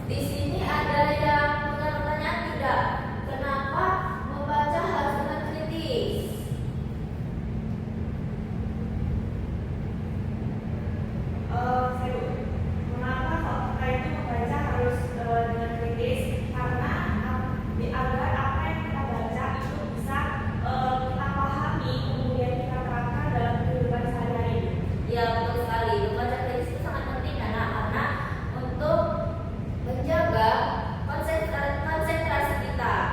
Di sini ada yang punya pertanyaan tidak? Kenapa membaca harus dengan kritis? Mengapa kalau kita itu membaca harus dengan kritis? Karena agar apa yang kita baca itu bisa kita pahami, kemudian kita terapkan dalam kehidupan sehari-hari. Ya, betul sekali. Membaca kritis itu sangat penting karena untuk menjaga konsentrasi kita.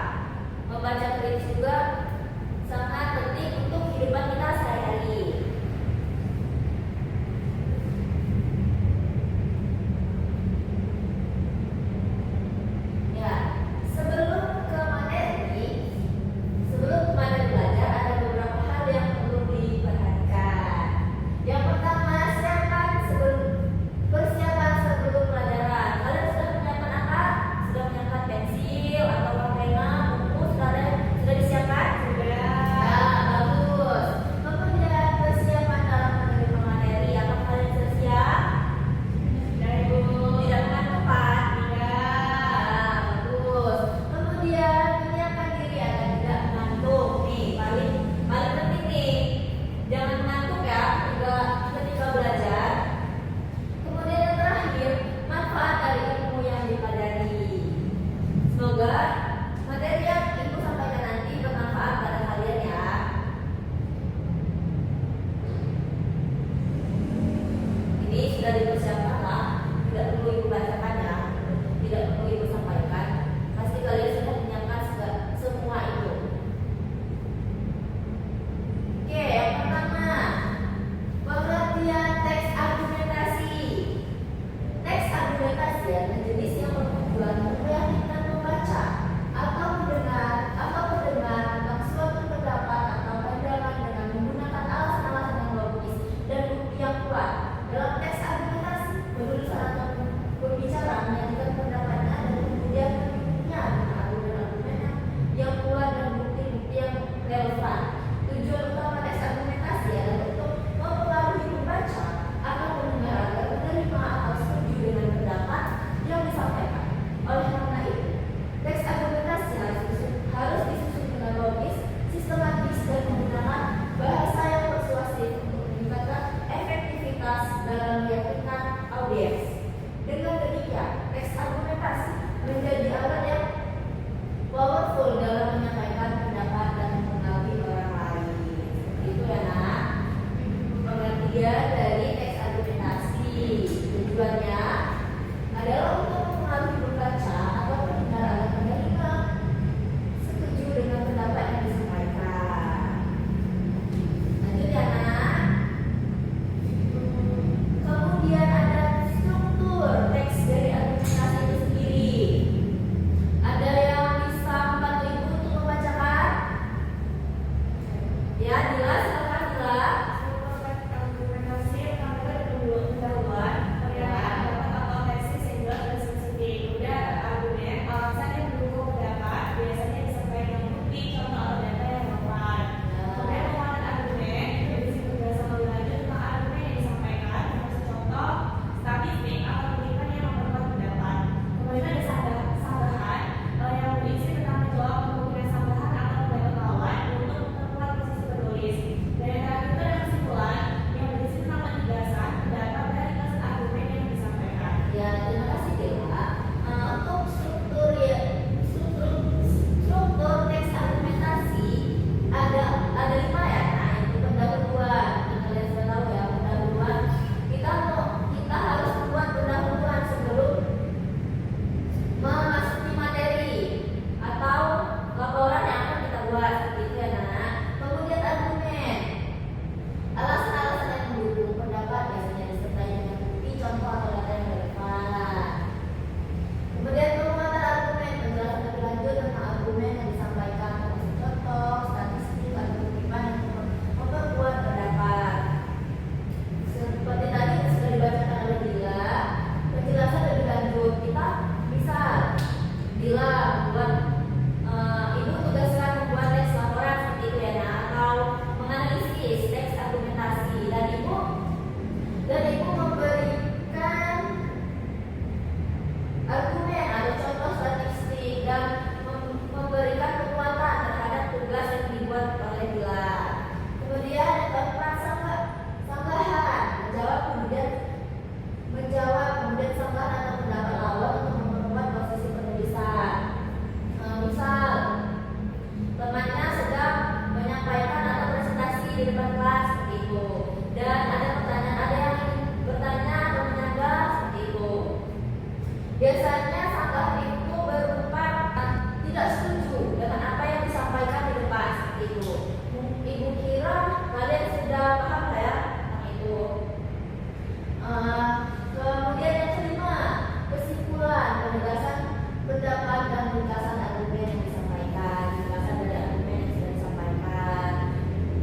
pendapat dan ringkasan argumen yang disampaikan, ringkasan dari argumen yang sudah disampaikan,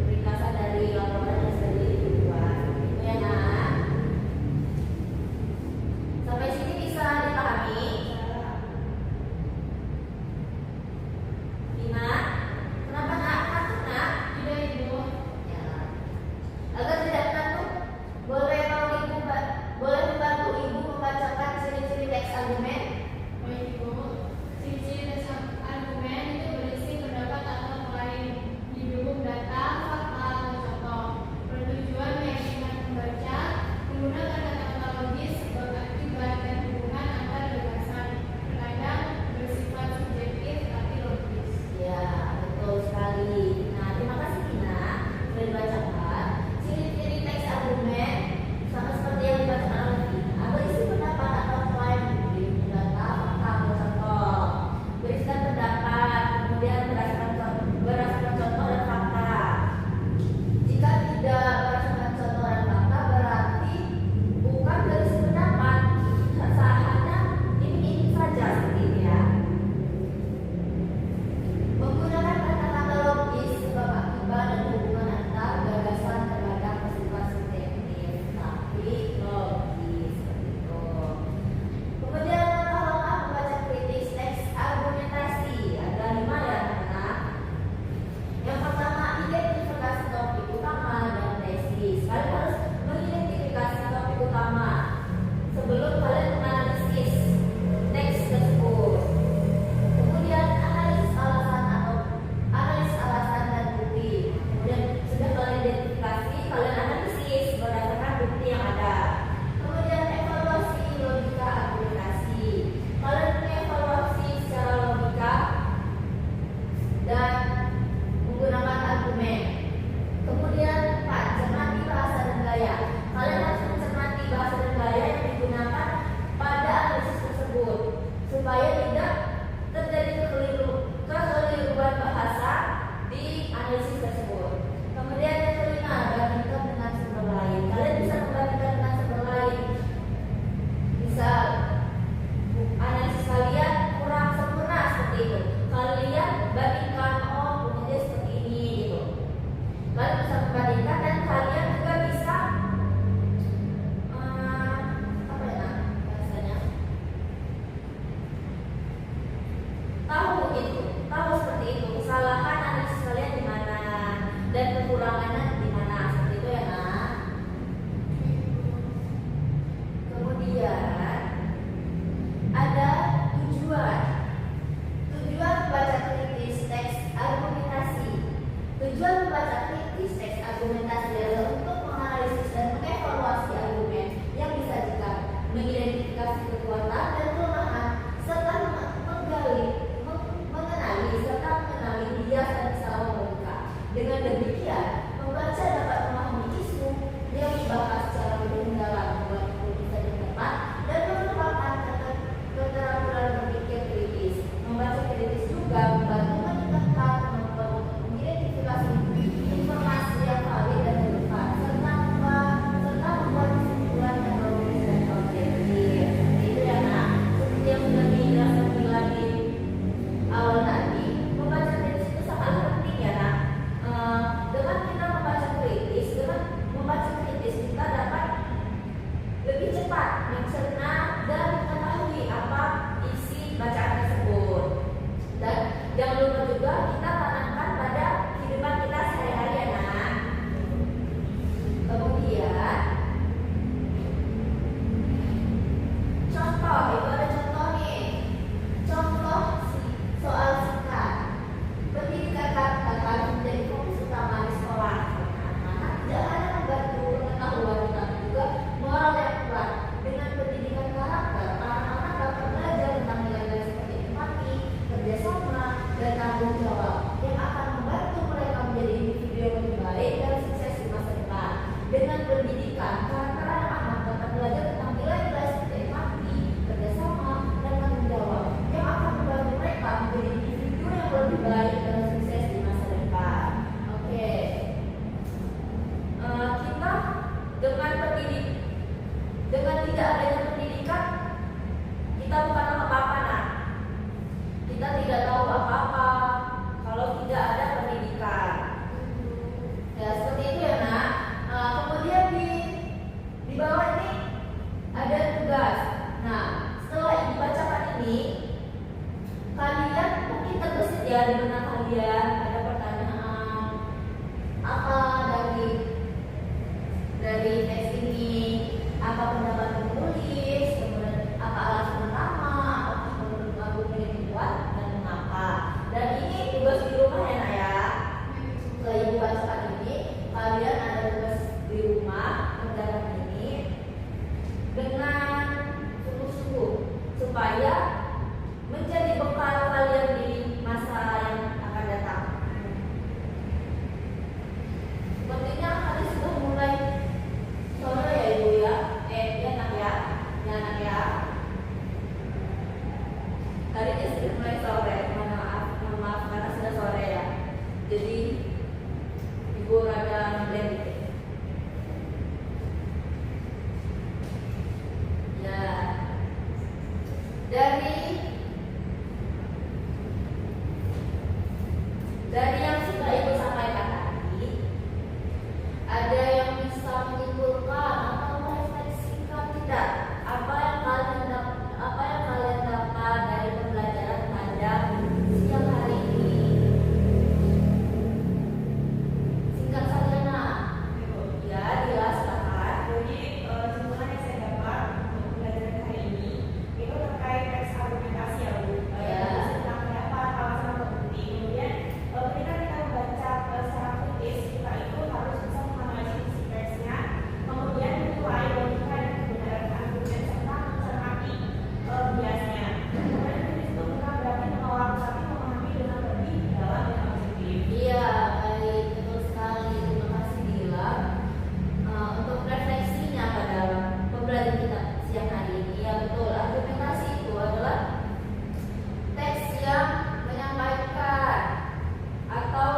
ringkasan dari laporan yang sudah dibuat. Itu ya nak. Sampai sini bisa dipahami? Ina, kenapa nak? Takut nak? Tidak Ibu. Ya. Agar tidak mengantuk, boleh membantu ibu membacakan ciri-ciri teks argumen. Baik Ibu. Ciri-ciri teks argumen itu berisi pendapat atau klaim, didukung data, fakta, atau contoh. Bertujuan meyakinkan pembaca, menggunakan kata-kata logis, sebab akibat dan hubungan antar gagasan. Terkadang bersifat subjektif tapi logis. Ya, betul sekali. Nah, terima kasih Tina sudah dibacakan. Ciri-ciri teks argumen sama seperti yang dibacakan oleh Tina, berisi pendapat atau klaim, didukung data, fakta, atau contoh. Berisikan pendapat, kemudian berdasarkan contoh dan fakta. Jika tidak berdasarkan contoh dan fakta, berarti bukan berisi pendapat, hanya ini saja seperti itu ya. Menggunakan kata-kata logis, sebab akibat dan hubungan antar gagasan terhadap bersifat subjektif tapi logis seperti itu. Kemudian langkah-langkah membaca kritis teks argumentasi ada 5 ya anak-anak. Yang pertama, identifikasi topik utama dan tesis. Kalian harus mengidentifikasi topik utama sebelum kalian menganalisis teks tersebut. Kemudian analisis alasan dan bukti. Kemudian sudah kalian identifikasi, kalian analisis berdasarkan bukti yang ada. Kemudian evaluasi logika argumentasi. Kalian mengevaluasi secara logika dan menggunakan argumen. Kemudian 4, cermati bahasa dan gaya. Kalian harus mencermati bahasa dan gaya yang digunakan pada analisis tersebut supaya tidak terjadi kekeliruan bahasa di analisis tersebut. Kemudian yang kelima, bandingkan dengan sumber lain. Kalian bisa membandingkan dengan sumber lain. Bisa analisis kalian kurang sempurna seperti itu. Kalian bandingkan, oh punya dia seperti ini gitu. Kalian bisa membandingkan dan kalian juga bisa apa ya bahasanya? ya di benak kalian ada pertanyaan apa dari teks ini, apa pendapat penulis, kemudian apa alasan utama, apakah menurut kamu ini dibuat dan mengapa. Dan ini tugas di rumah ya nak ya. Setelah ibu bacakan ini, kalian ada tugas di rumah mengerjakan ini dengan sungguh-sungguh supaya menjadi bekal kalian di masa yang akan datang. Sepertinya hari sudah mulai sore ya ibu ya, ya nak ya, ya nak ya. Hari ini sudah mulai sore, mohon maaf karena sudah sore ya. Jadi ibu rada ngeblend dikit. Ya, dari yang sudah ibu sampaikan tadi, ada yang bisa menyimpulkan atau merefleksikan tidak apa yang kalian dapat dari pembelajaran pada siang hari ini? Singkat saja nak. Ya, dia silakan. Jadi kesimpulan yang saya dapat untuk pembelajaran hari ini itu terkait teks argumentasi ya Bu. Ya. Tentang pendapat, alasan atau bukti. Kemudian ketika kita membaca secara kritis, kita itu harus bisa menganalisis isi teksnya, kemudian menilai logika dan kebenaran argumen serta mencermati biasnya. Kemudian kritis itu bukan berarti menolak, tapi memahami dengan lebih dalam dan objektif. Iya, baik, betul sekali. Terima kasih Dila. Untuk refleksinya pada pembelajaran kita siang hari ini, ya betul. Argumentasi itu adalah teks yang menyampaikan atau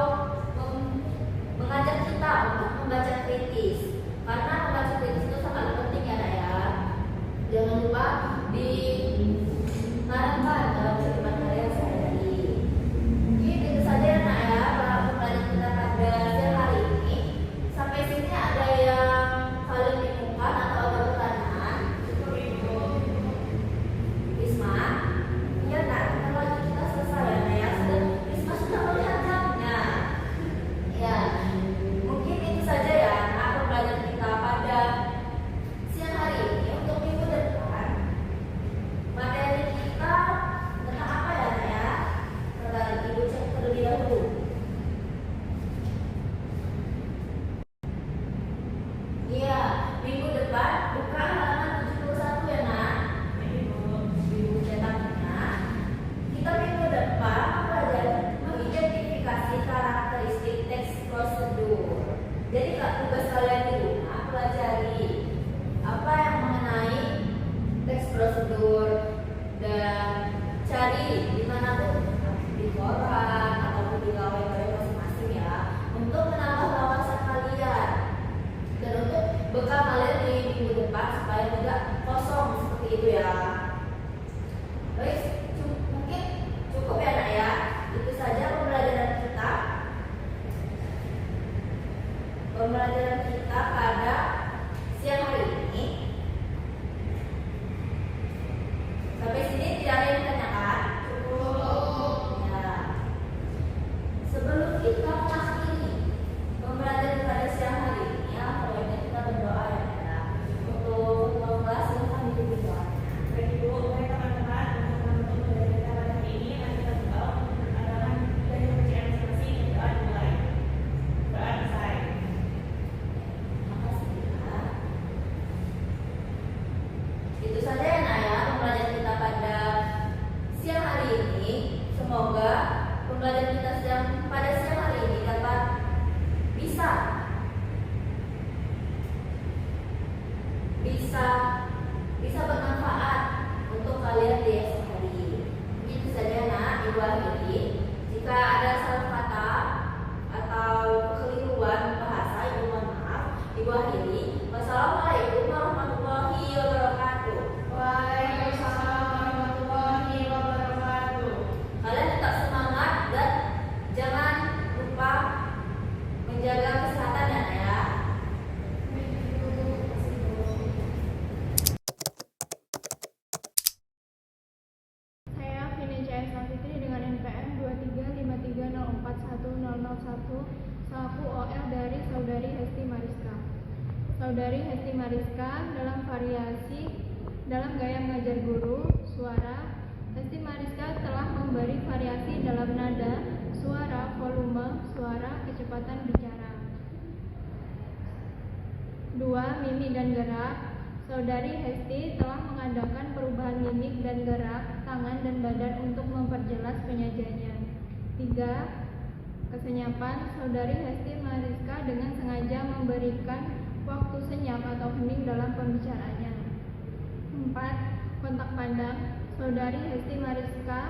mengajak kita untuk membaca kritis. Karena membaca kritis itu sangat penting ya nak ya. Jangan lupa ditanamkan dalam kehidupan kalian sehari-hari. Mungkin itu saja ya nak ya para pembelajaran kita pada siang hari ini. Sampai sini ada yang kalian bingungkan atau ada pertanyaan? Risma? Ya nak, bentar lagi kita selesai ya nak ya. Risma sudah melihat jamnya. Ya, mungkin itu saja ya nak pembelajaran kita pada siang hari ini. Untuk minggu depan materi kita tentang apa ya nak ya? Sebentar, ibu cek terlebih dahulu. Iya, minggu depan buka halaman 71 ya nak. Ibu cetaknya. Kita minggu depan belajar mengidentifikasi karakteristik teks prosedur. Jadi tugas kalian di rumah pelajari apa yang mengenai teks prosedur dan cari dimanapun di koran ataupun di gawe-gawe masing-masing ya untuk menambah wawasan kalian dan untuk bekal kalian di minggu depan supaya tidak kosong seperti itu ya. Baik, mungkin cukup ya nak ya. Itu saja pembelajaran kita pada siang hari ini. Sampai sini tidak ada yang ditanyakan? Cukup. Ya. Sebelum kita mengakhiri pembelajaran pada siang hari ini, baiknya kita berdoa ya. Untuk kelas silahkan ditutup doanya. Baik Ibu, baik teman-teman, untuk pembelajaran kita pada hari ini, mari kita berdoa untuk peradaban dari pekerjaan masing-masing. Doa dimulai. Doa selesai. Makasih ya. Itu saja ya nak ya pembelajaran kita pada siang hari ini. Semoga pembelajaran kita pada siang hari ini dapat bisa bermanfaat untuk kalian di esok hari. Itu saja nak, Ibu akhiri. Jika ada salah kata atau kekeliruan bahasa, Ibu mohon maaf. Ibu akhiri. Wassalamualaikum warahmatullahi wabarakatuh. Waalaikumsalam warahmatullahi wabarakatuh. Kalian tetap semangat dan jangan lupa menjaga kesehatan ya nak ya. Saya Vini Jaya Safitri dengan NPM 2353 selaku OL dari Saudari Hesti Mariska. Saudari Hesti Mariska dalam gaya mengajar guru, suara, Hesti Mariska telah memberi variasi dalam nada, suara, volume, suara, kecepatan bicara. 2. Mimik dan gerak. Saudari Hesti telah mengadakan perubahan mimik dan gerak tangan dan badan untuk memperjelas penyajiannya. 3. Kesenyapan. Saudari Hesti Mariska dengan sengaja memberikan waktu senyap atau hening dalam pembicaraannya. 4. Kontak pandang. Saudari Hesti Mariska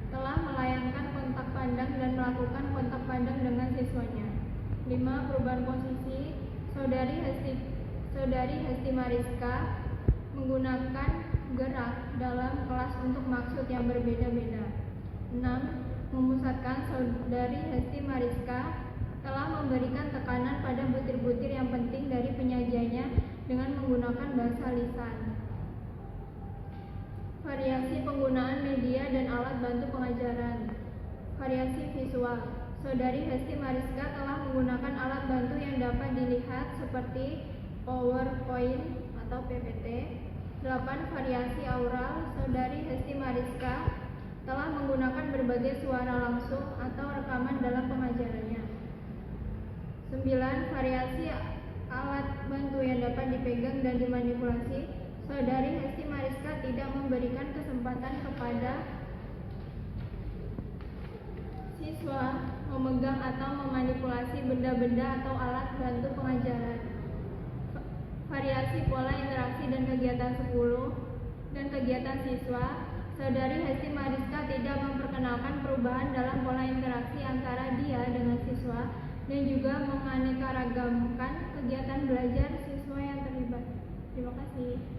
telah melayangkan kontak pandang dan melakukan kontak pandang dengan siswanya. 5. Perubahan posisi. Saudari Hesti Mariska menggunakan gerak dalam kelas untuk maksud yang berbeda-beda. 6. Memusatkan. Saudari Hesti Mariska telah memberikan tekanan pada butir-butir yang penting dari penyajiannya dengan menggunakan bahasa lisan. Variasi penggunaan media dan alat bantu pengajaran. Variasi visual. Saudari Hesti Mariska telah menggunakan alat bantu yang dapat dilihat seperti PowerPoint atau PPT. 8. Variasi aural. Saudari Hesti Mariska telah menggunakan berbagai suara langsung atau rekaman dalam pengajarannya. 9. Variasi alat bantu yang dapat dipegang dan dimanipulasi. Saudari Hesti Mariska tidak memberikan kesempatan kepada siswa memegang atau memanipulasi benda-benda atau alat bantu pengajaran. Variasi pola interaksi dan kegiatan 10 dan kegiatan siswa. Saudari Hesti Mariska tidak memperkenalkan perubahan dalam pola interaksi antara dia dengan siswa dan juga menganeka ragamkan kegiatan belajar siswa yang terlibat. Terima kasih.